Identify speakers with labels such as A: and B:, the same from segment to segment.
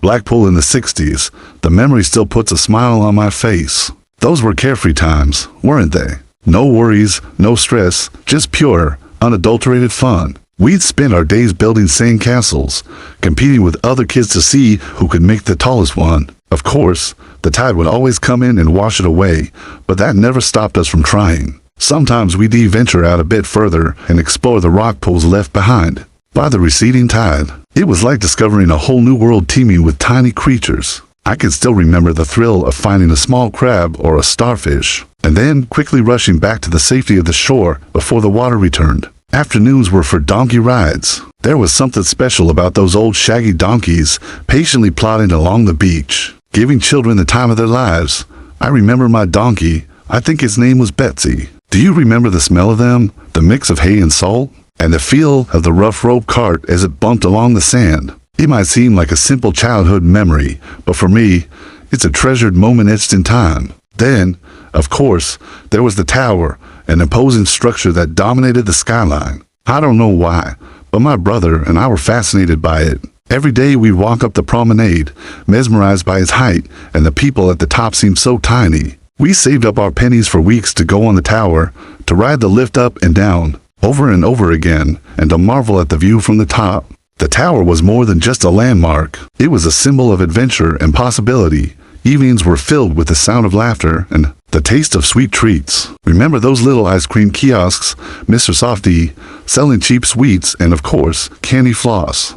A: Blackpool in the 60s. The memory still puts a smile on my face. Those were carefree times, weren't they? No worries, no stress, just pure, unadulterated fun. We'd spend our days building sand castles, competing with other kids to see who could make the tallest one. Of course, the tide would always come in and wash it away, but that never stopped us from trying. Sometimes we'd venture out a bit further and explore the rock pools left behind by the receding tide. It was like discovering a whole new world teeming with tiny creatures. I can still remember the thrill of finding a small crab or a starfish, and then quickly rushing back to the safety of the shore before the water returned. Afternoons were for donkey rides. There was something special about those old shaggy donkeys patiently plodding along the beach, giving children the time of their lives. I remember my donkey. I think its name was Betsy. Do you remember the smell of them, the mix of hay and salt, and the feel of the rough rope cart as it bumped along the sand? It might seem like a simple childhood memory, but for me, it's a treasured moment etched in time. Then, of course, there was the tower, an imposing structure that dominated the skyline. I don't know why, but my brother and I were fascinated by it. Every day we'd walk up the promenade, mesmerized by its height, and the people at the top seemed so tiny. We saved up our pennies for weeks to go on the tower, to ride the lift up and down, over and over again, and to marvel at the view from the top. The tower was more than just a landmark. It was a symbol of adventure and possibility. Evenings were filled with the sound of laughter and the taste of sweet treats. Remember those little ice cream kiosks, Mr. Softy, selling cheap sweets, and of course, candy floss.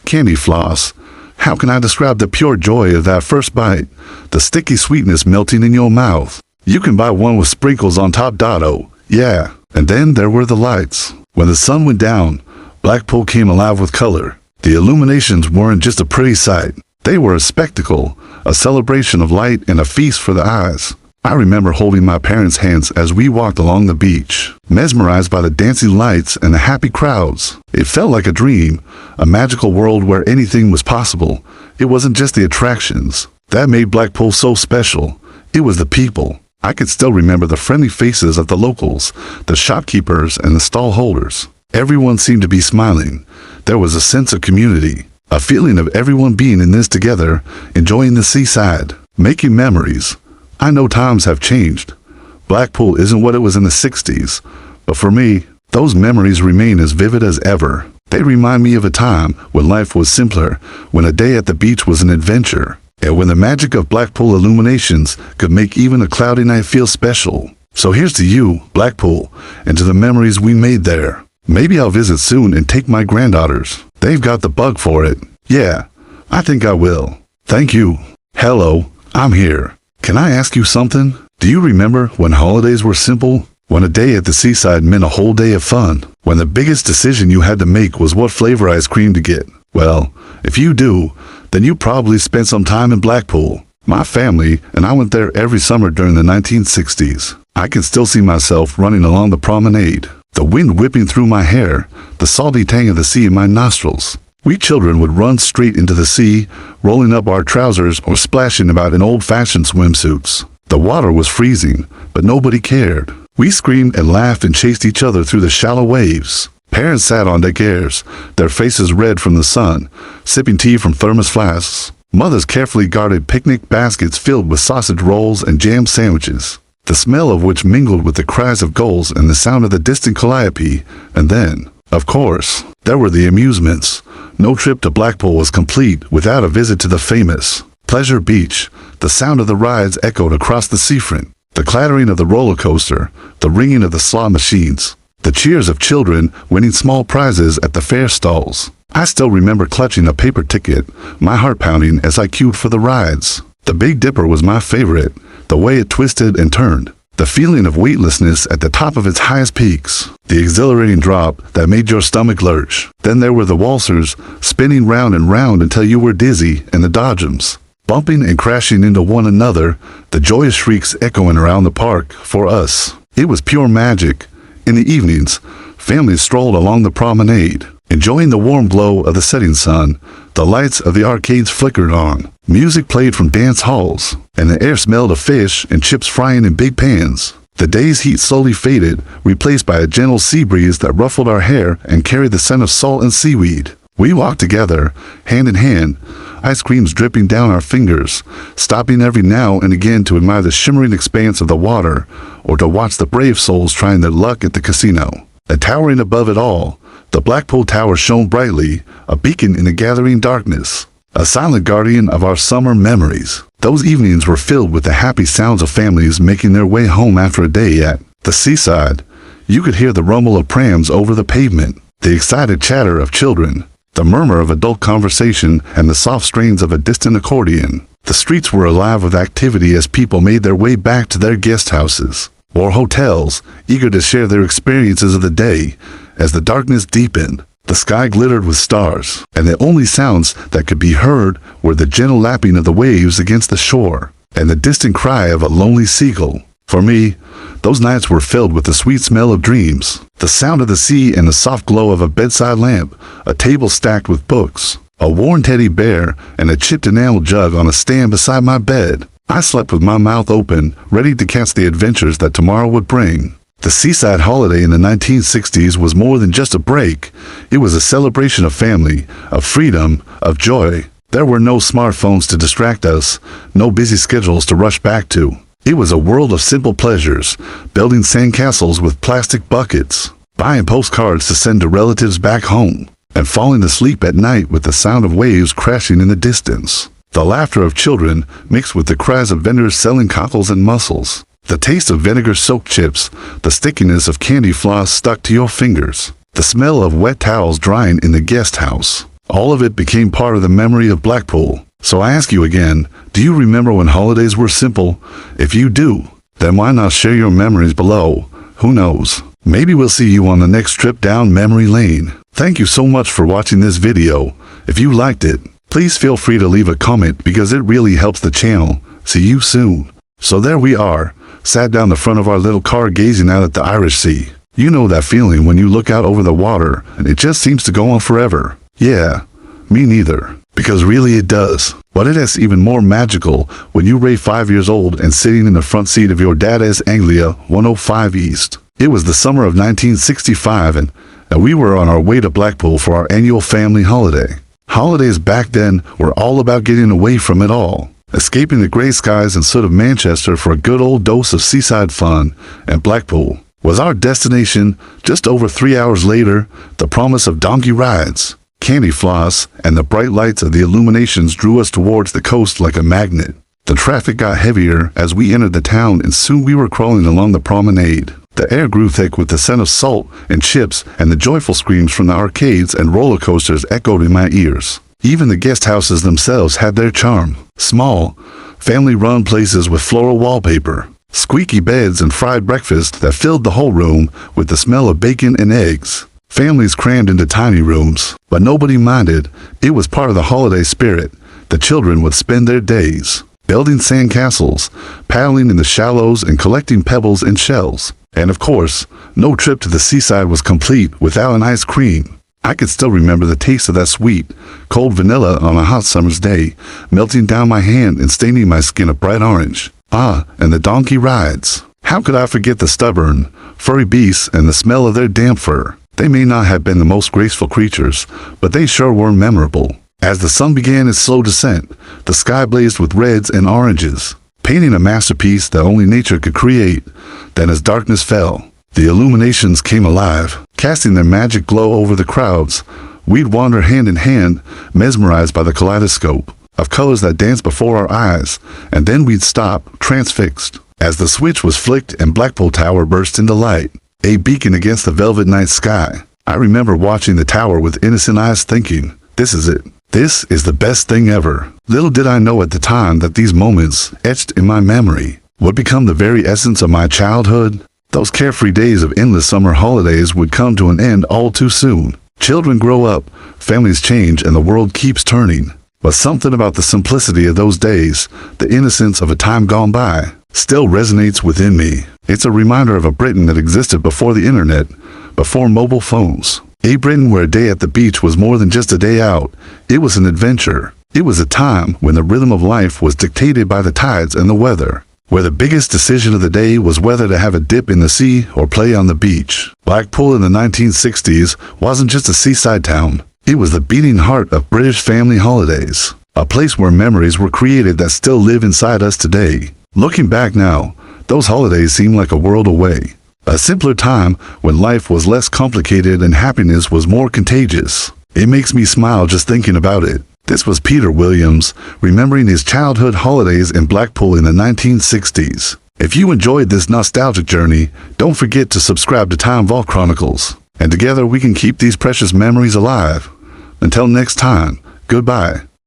A: Candy floss. How can I describe the pure joy of that first bite? The sticky sweetness melting in your mouth. You can buy one with sprinkles on top dotto. Yeah. And then there were the lights. When the sun went down, Blackpool came alive with color. The illuminations weren't just a pretty sight. They were a spectacle, a celebration of light and a feast for the eyes. I remember holding my parents' hands as we walked along the beach, mesmerized by the dancing lights and the happy crowds. It felt like a dream, a magical world where anything was possible. It wasn't just the attractions that made Blackpool so special. It was the people. I could still remember the friendly faces of the locals, the shopkeepers and the stall holders. Everyone seemed to be smiling. There was a sense of community, a feeling of everyone being in this together, enjoying the seaside, making memories. I know times have changed. Blackpool isn't what it was in the 60s, but for me, those memories remain as vivid as ever. They remind me of a time when life was simpler, when a day at the beach was an adventure, and when the magic of Blackpool illuminations could make even a cloudy night feel special. So here's to you, Blackpool, and to the memories we made there. Maybe I'll visit soon and take my granddaughters. They've got the bug for it. Yeah, I think I will. Thank you. Hello, I'm here. Can I ask you something? Do you remember when holidays were simple? When a day at the seaside meant a whole day of fun? When the biggest decision you had to make was what flavor ice cream to get? Well, if you do, then you probably spent some time in Blackpool. My family and I went there every summer during the 1960s. I can still see myself running along the promenade, the wind whipping through my hair, the salty tang of the sea in my nostrils. We children would run straight into the sea, rolling up our trousers or splashing about in old-fashioned swimsuits. The water was freezing, but nobody cared. We screamed and laughed and chased each other through the shallow waves. Parents sat on deck chairs, their faces red from the sun, sipping tea from thermos flasks. Mothers carefully guarded picnic baskets filled with sausage rolls and jam sandwiches, the smell of which mingled with the cries of gulls and the sound of the distant calliope. And then, of course, there were the amusements. No trip to Blackpool was complete without a visit to the famous Pleasure Beach. The sound of the rides echoed across the seafront, the clattering of the roller coaster, the ringing of the slot machines, the cheers of children winning small prizes at the fair stalls. I still remember clutching a paper ticket, my heart pounding as I queued for the rides. The Big Dipper was my favorite, the way it twisted and turned, the feeling of weightlessness at the top of its highest peaks, the exhilarating drop that made your stomach lurch. Then there were the waltzers, spinning round and round until you were dizzy, and the dodgems, bumping and crashing into one another, the joyous shrieks echoing around the park. For us, it was pure magic. In the evenings, families strolled along the promenade, enjoying the warm glow of the setting sun. The lights of the arcades flickered on. Music played from dance halls, and the air smelled of fish and chips frying in big pans. The day's heat slowly faded, replaced by a gentle sea breeze that ruffled our hair and carried the scent of salt and seaweed. We walked together, hand in hand, ice creams dripping down our fingers, stopping every now and again to admire the shimmering expanse of the water or to watch the brave souls trying their luck at the casino. And towering above it all, the Blackpool Tower shone brightly, a beacon in the gathering darkness, a silent guardian of our summer memories. Those evenings were filled with the happy sounds of families making their way home after a day at the seaside. You could hear the rumble of prams over the pavement, the excited chatter of children, the murmur of adult conversation, and the soft strains of a distant accordion. The streets were alive with activity as people made their way back to their guest houses or hotels, eager to share their experiences of the day. As the darkness deepened, the sky glittered with stars, and the only sounds that could be heard were the gentle lapping of the waves against the shore and the distant cry of a lonely seagull. For me, those nights were filled with the sweet smell of dreams, the sound of the sea and the soft glow of a bedside lamp, a table stacked with books, a worn teddy bear, and a chipped enamel jug on a stand beside my bed. I slept with my mouth open, ready to catch the adventures that tomorrow would bring. The seaside holiday in the 1960s was more than just a break. It was a celebration of family, of freedom, of joy. There were no smartphones to distract us, no busy schedules to rush back to. It was a world of simple pleasures, building sandcastles with plastic buckets, buying postcards to send to relatives back home, and falling asleep at night with the sound of waves crashing in the distance. The laughter of children mixed with the cries of vendors selling cockles and mussels. The taste of vinegar-soaked chips, the stickiness of candy floss stuck to your fingers, the smell of wet towels drying in the guest house. All of it became part of the memory of Blackpool. So I ask you again, do you remember when holidays were simple? If you do, then why not share your memories below? Who knows? Maybe we'll see you on the next trip down memory lane. Thank you so much for watching this video. If you liked it, please feel free to leave a comment because it really helps the channel. See you soon. So there we are, sat down the front of our little car gazing out at the Irish Sea. You know that feeling when you look out over the water and it just seems to go on forever. Yeah, me neither. Because really it does. But it is even more magical when you were 5 years old and sitting in the front seat of your dad's Anglia 105 East. It was the summer of 1965 and we were on our way to Blackpool for our annual family holiday. Holidays back then were all about getting away from it all, escaping the grey skies and soot of Manchester for a good old dose of seaside fun, and Blackpool was our destination. Just over 3 hours later, the promise of donkey rides, candy floss, and the bright lights of the illuminations drew us towards the coast like a magnet. The traffic got heavier as we entered the town and soon we were crawling along the promenade. The air grew thick with the scent of salt and chips, and the joyful screams from the arcades and roller coasters echoed in my ears. Even the guest houses themselves had their charm. Small, family-run places with floral wallpaper, squeaky beds, and fried breakfast that filled the whole room with the smell of bacon and eggs. Families crammed into tiny rooms, but nobody minded. It was part of the holiday spirit. The children would spend their days building sandcastles, paddling in the shallows, and collecting pebbles and shells. And of course, no trip to the seaside was complete without an ice cream. I could still remember the taste of that sweet, cold vanilla on a hot summer's day, melting down my hand and staining my skin a bright orange. Ah, and the donkey rides. How could I forget the stubborn, furry beasts and the smell of their damp fur? They may not have been the most graceful creatures, but they sure were memorable. As the sun began its slow descent, the sky blazed with reds and oranges, painting a masterpiece that only nature could create. Then as darkness fell, the illuminations came alive, casting their magic glow over the crowds. We'd wander hand in hand, mesmerized by the kaleidoscope of colors that danced before our eyes, and then we'd stop, transfixed, as the switch was flicked and Blackpool Tower burst into light, a beacon against the velvet night sky. I remember watching the tower with innocent eyes thinking, this is it. This is the best thing ever. Little did I know at the time that these moments, etched in my memory, would become the very essence of my childhood. Those carefree days of endless summer holidays would come to an end all too soon. Children grow up, families change, and the world keeps turning. But something about the simplicity of those days, the innocence of a time gone by, still resonates within me. It's a reminder of a Britain that existed before the internet, before mobile phones. A Britain where a day at the beach was more than just a day out. It was an adventure. It was a time when the rhythm of life was dictated by the tides and the weather, where the biggest decision of the day was whether to have a dip in the sea or play on the beach. Blackpool in the 1960s wasn't just a seaside town. It was the beating heart of British family holidays, a place where memories were created that still live inside us today. Looking back now, those holidays seem like a world away. A simpler time when life was less complicated and happiness was more contagious. It makes me smile just thinking about it. This was Peter Williams, remembering his childhood holidays in Blackpool in the 1960s. If you enjoyed this nostalgic journey, don't forget to subscribe to Time Vault Chronicles. And together we can keep these precious memories alive. Until next time, goodbye.